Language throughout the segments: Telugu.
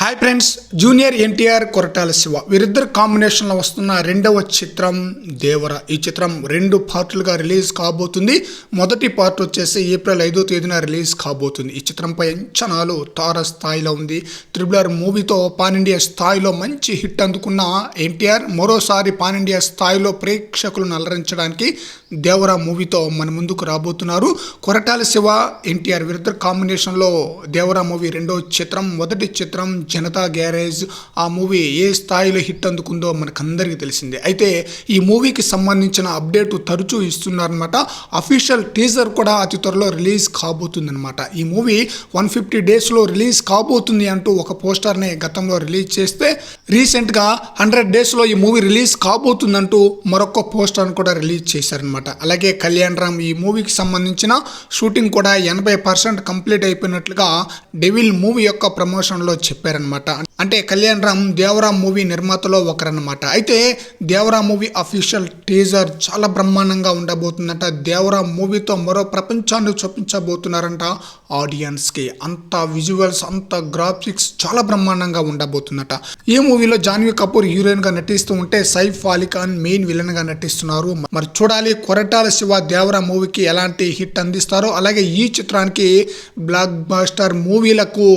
Hi friends, junior NTR Koratala Shiva వీరిద్దరు కాంబినేషన్లో వస్తున్న రెండవ చిత్రం దేవర. ఈ చిత్రం 2 పార్టులుగా రిలీజ్ కాబోతుంది. మొదటి పార్ట్ వచ్చేసి ఏప్రిల్ 5వ తేదీన రిలీజ్ కాబోతుంది. ఈ చిత్రంపై అంచనాలు తార స్థాయిలో ఉంది. త్రిబుల్ మూవీతో పాన్ ఇండియా స్థాయిలో మంచి హిట్ అందుకున్న ఎన్టీఆర్ మరోసారి పాన్ ఇండియా స్థాయిలో ప్రేక్షకులను అలరించడానికి దేవర మూవీతో మన ముందుకు రాబోతున్నారు. కొరటాల శివ ఎన్టీఆర్ వీరిద్దరు కాంబినేషన్లో దేవర మూవీ రెండవ చిత్రం. మొదటి చిత్రం జనతా గ్యారేజ్. ఆ మూవీ ఏ స్థాయిలో హిట్ అందుకుందో మనకందరికీ తెలిసిందే. అయితే ఈ మూవీకి సంబంధించిన అప్డేట్ తరచూ ఇస్తున్నారనమాట. అఫీషియల్ టీజర్ కూడా అతి త్వరలో రిలీజ్ కాబోతుందన్నమాట. ఈ మూవీ 150 డేస్లో రిలీజ్ కాబోతుంది అంటూ ఒక పోస్టర్ని గతంలో రిలీజ్ చేస్తే, రీసెంట్గా 100 డేస్లో ఈ మూవీ రిలీజ్ కాబోతుందంటూ మరొక పోస్టర్ని కూడా రిలీజ్ చేశారనమాట. అలాగే కళ్యాణ్ రామ్ ఈ మూవీకి సంబంధించిన షూటింగ్ కూడా 80% కంప్లీట్ అయిపోయినట్లుగా డెవిల్ మూవీ యొక్క ప్రమోషన్లో చెప్పారనమాట. అంటే కళ్యాణ్ రామ్ దేవరా మూవీ నిర్మాతలో ఒకరన్నమాట. అయితే దేవరా మూవీ అఫీషియల్ టీజర్ చాలా బ్రహ్మాండంగా ఉండబోతుందంట. దేవరా మూవీతో మరో ప్రపంచాన్ని చూపించబోతున్నారంట ఆడియన్స్కి. అంత విజువల్స్, అంత గ్రాఫిక్స్ చాలా బ్రహ్మాండంగా ఉండబోతుందట. ఈ మూవీలో జాన్వీ కపూర్ హీరోయిన్గా నటిస్తూ ఉంటే సైఫ్ అలీ ఖాన్ మెయిన్ విలన్గా నటిస్తున్నారు. మరి చూడాలి కొరటాల శివ దేవరా మూవీకి ఎలాంటి హిట్ అందిస్తారో. అలాగే ఈ చిత్రానికి బ్లాక్ బాస్టర్ మూవీలకు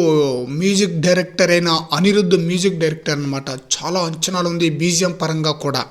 మ్యూజిక్ డైరెక్టర్ అయిన అనిరుద్ధ్ మ్యూజిక్ డైరెక్టర్ అనమాట. చాలా అంచనాలు ఉంది బీజిఎం పరంగా కూడా.